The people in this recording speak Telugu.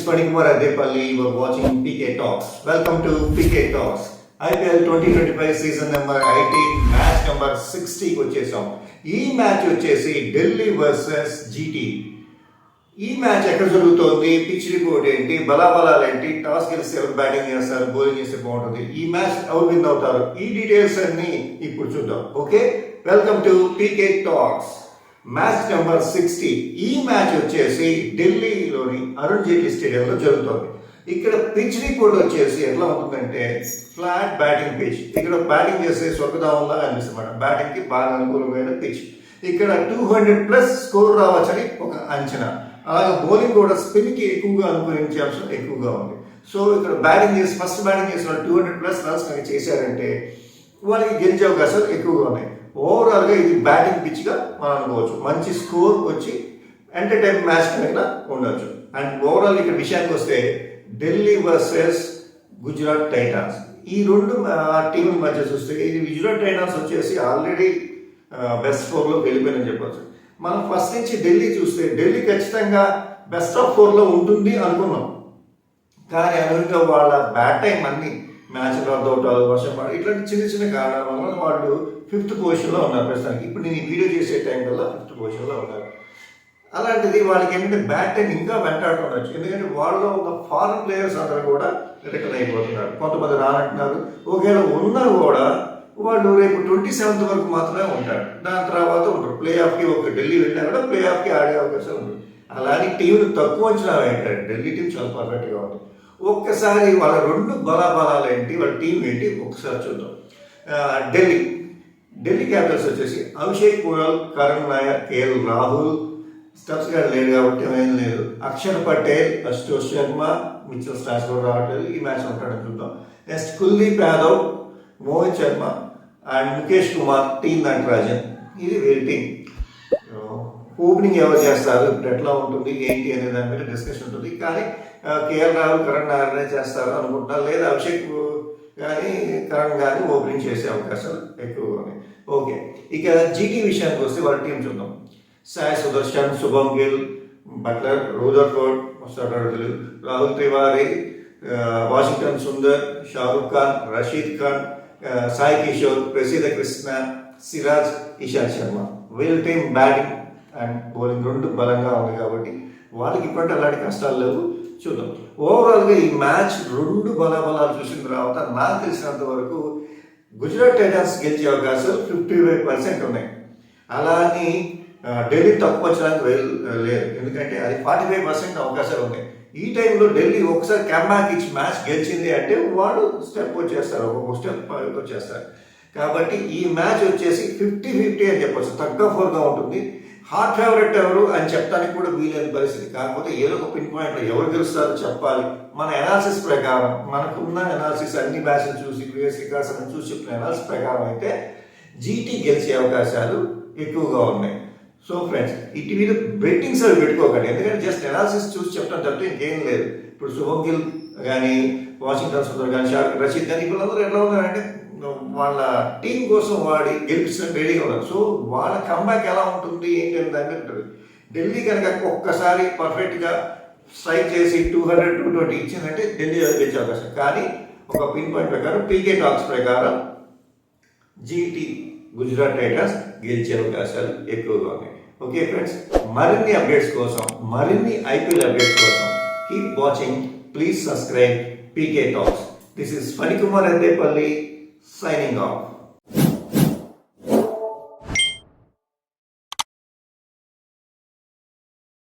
Panikumar Adepalli. You are watching PK Talks. Welcome to PK Talks. IPL 2025 season number 18 match number 60కి వచ్చేసాం. ఈ మ్యాచ్ వచ్చేసి ఢిల్లీ వర్సెస్ జీటీ. ఈ మ్యాచ్ ఎక్కడ జరుగుతోంది, పిచ్ రిపోర్ట్ ఏంటి, బలాబలాలు ఏంటి, టాస్ గెలిస్తే ఎవరు బ్యాటింగ్ చేస్తారు, బౌలింగ్ చేస్తే బాగుంటుంది, ఈ మ్యాచ్ ఎవరు విన్ అవుతారు, ఈ డీటెయిల్స్ అన్ని ఇప్పుడు చూద్దాం. Okay, welcome to PK talks. Match number 60. ఈ మ్యాచ్ వచ్చేసి ఢిల్లీలోని అరుణ్ జైట్లీ స్టేడియంలో జరుగుతుంది. ఇక్కడ పిచ్ రిపోర్ట్ వచ్చేసి ఎట్లా ఉంటుందంటే ఫ్లాట్ బ్యాటింగ్ పిచ్. ఇక్కడ బ్యాటింగ్ చేసే స్వర్గధామంలా అనిపిస్తుంది. బ్యాటింగ్ కి బాగా అనుకూలమైన పిచ్. ఇక్కడ 200+ స్కోర్ రావచ్చని ఒక అంచనా. అలాగే బౌలింగ్ కూడా స్పిన్ కి ఎక్కువగా అనుకూలించే అంశం ఎక్కువగా ఉంది. సో ఇక్కడ బ్యాటింగ్ చేసి ఫస్ట్ బ్యాటింగ్ చేసిన 200+ రన్స్ కనుక చేశారంటే వాళ్ళకి గెలిచే అవకాశాలు ఎక్కువగా ఉన్నాయి. ఓవరాల్గా ఇది బ్యాటింగ్ పిచ్గా మనం అనుకోవచ్చు. మంచి స్కోర్ వచ్చి ఎంటర్టైన్ మ్యాచ్ కనుక ఉండొచ్చు. అండ్ ఓవరాల్ ఇక్కడ విషయానికి వస్తే ఢిల్లీ వర్సెస్ గుజరాత్ టైటాన్స్, ఈ రెండు టీముల మధ్య చూస్తే ఇది గుజరాత్ టైటాన్స్ వచ్చేసి ఆల్రెడీ బెస్ట్ 4లో వెళ్ళిపోయిందని చెప్పచ్చు. మనం ఫస్ట్ నుంచి ఢిల్లీ చూస్తే ఢిల్లీ ఖచ్చితంగా బెస్ట్ ఆఫ్ 4లో ఉంటుంది అనుకున్నాం. కానీ అనుకుంటే వాళ్ళ బ్యాట్ టైం అన్ని మ్యాచ్ రద్దవటాలు, వర్షం పడ ఇట్లాంటి చిన్న చిన్న కారణాల వల్ల వాళ్ళు 5th పొజిషన్లో ఉన్నారు ప్రస్తుతానికి. ఇప్పుడు నేను ఈ వీడియో చేసే టైం వల్ల 5th పొజిషన్లో ఉన్నారు. అలాంటిది వాళ్ళకి ఏంటంటే బ్యాట్ టైం ఇంకా వెంటాడుతుండొచ్చు. ఎందుకంటే వాళ్ళు ఒక ఫారెన్ ప్లేయర్స్ అందరూ కూడా రిటర్న్ అయిపోతున్నారు. కొంతమంది రానంటున్నారు. ఒకవేళ ఉన్నా కూడా వాళ్ళు రేపు 27th వరకు మాత్రమే ఉంటారు. దాని తర్వాత ఉంటారు. ప్లే ఆఫ్కి ఒక ఢిల్లీ వెళ్ళినా కూడా ప్లే ఆఫ్కి ఆడే అవకాశాలు ఉంటుంది. అలాగే టీంను తక్కువ అంచనా వేయటారు. ఢిల్లీ టీం చాలా పర్ఫెక్ట్గా ఉంది. ఒక్కసారి వాళ్ళ రెండు బలాబలాలు ఏంటి, వాళ్ళ టీం ఏంటి ఒక్కసారి చూద్దాం. ఢిల్లీ క్యాపిటల్స్ వచ్చేసి అభిషేక్ పురాల్, కరణ్ నాయర్, కేఎల్ రాహుల్, స్టబ్స్ గారు లేడు కాబట్టి ఏం లేదు. అక్షర్ పటేల్, అశుతోష్ శర్మ, మిచెల్ స్టార్స్ కూడా రావట్లేదు. ఈ మ్యాచ్ ఉంటాడని చూద్దాం. Next Kuldeep Yadav, Mohit Sharma and Mukesh Kumar, team Natarajan. ఇది వీరి టీం. ఓపెనింగ్ ఎవరు చేస్తారు, ఇప్పుడు ఎట్లా ఉంటుంది ఏంటి అనే దాని మీద డిస్కషన్ ఉంటుంది. కానీ కేఎల్ రాహుల్, కరణ్ నాయర్నే చేస్తారు అనుకుంటున్నారు. లేదా అభిషేక్ కానీ కరణ్ కానీ ఓపెనింగ్ చేసే అవకాశాలు ఎక్కువగా ఉన్నాయి. ఓకే, ఇక జీటీ విషయానికి వస్తే వాళ్ళ టీం చూద్దాం. Sai Sudharsan, Shubman Gill, Buttler, Rutherford, Rahul Tiwari, Washington Sundar, Shahrukh Khan, Rashid Khan, Sai Kishore, Prasidh Krishna, Siraj, Ishant Sharma. వీళ్ళ టీం బ్యాటింగ్ అండ్ బౌలింగ్ రెండు బలంగా ఉంది కాబట్టి వాళ్ళకి ఇప్పటి అలాంటి కష్టాలు లేవు. చూద్దాం. ఓవరాల్గా ఈ మ్యాచ్ రెండు బలాబలాలు చూసిన తర్వాత నాకు తెలిసినంత వరకు గుజరాత్ టైటాన్స్ గెలిచే అవకాశాలు 55% ఉన్నాయి. అలా అని ఢిల్లీ తక్కువ వచ్చడానికి లేదు. ఎందుకంటే అది 45% అవకాశాలు ఉన్నాయి. ఈ టైంలో ఢిల్లీ ఒకసారి క్యామ్బ్యాక్ ఇచ్చి మ్యాచ్ గెలిచింది అంటే వాళ్ళు స్టెప్ వచ్చేస్తారు, ఒక్కొక్క స్టెప్ వచ్చేస్తారు. కాబట్టి ఈ మ్యాచ్ వచ్చేసి 50-50 అని చెప్పచ్చు. తక్కువ 4గా ఉంటుంది. హాట్ ఫేవరెట్ ఎవరు అని చెప్పడానికి కూడా వీలైన పరిస్థితి. కాకపోతే ఏదో ఒక పిన్ పాయింట్లో ఎవరు గెలుస్తారో చెప్పాలి. మన ఎనాలిసిస్ ప్రకారం, మనకున్న ఎనాలిసిస్ అన్ని మ్యాచ్లు చూసి ప్రీవియస్ రికార్డ్స్ అని చూసి చెప్పిన ఎనాలిసిస్ ప్రకారం అయితే జీటీ గెలిచే అవకాశాలు ఎక్కువగా ఉన్నాయి. సో ఫ్రెండ్స్, ఇటు మీద బెట్టింగ్స్ అవి పెట్టుకోకండి. ఎందుకంటే జస్ట్ ఎనాలిసిస్ చూసి చెప్పడం తప్ప ఇంకేం లేదు. ఇప్పుడు శుభం గిల్ కానీ, వాషింగ్టన్ సుందర్ కానీ, షారుఖ్, రషీద్ కానీ వీళ్ళందరూ ఎట్లా ఉన్నారంటే వాళ్ళ టీం కోసం వాడి గెలిపించడం రెడీగా ఉన్నారు. సో వాళ్ళ కంబ్యాక్ ఎలా ఉంటుంది ఏంటి అని దాని మీద ఉంటుంది. ఢిల్లీ కనుక ఒక్కసారి పర్ఫెక్ట్గా స్ట్రైక్ చేసి 200-220 ఇచ్చిందంటే ఢిల్లీ గెలిచే అవకాశం. కానీ ఒక పిన్ పాయింట్ ప్రకారం పీకే టాక్స్ ప్రకారం జీటీ గుజరాత్ టైటాన్స్ గెలిచే అవకాశాలు ఎక్కువగా ఉన్నాయి. ఓకే ఫ్రెండ్స్, మరిన్ని అప్డేట్స్ కోసం, మరిన్ని ఐపీఎల్ అప్డేట్స్ కోసం keep watching. Please subscribe PK talks. This is Panikumar Adepalli signing off.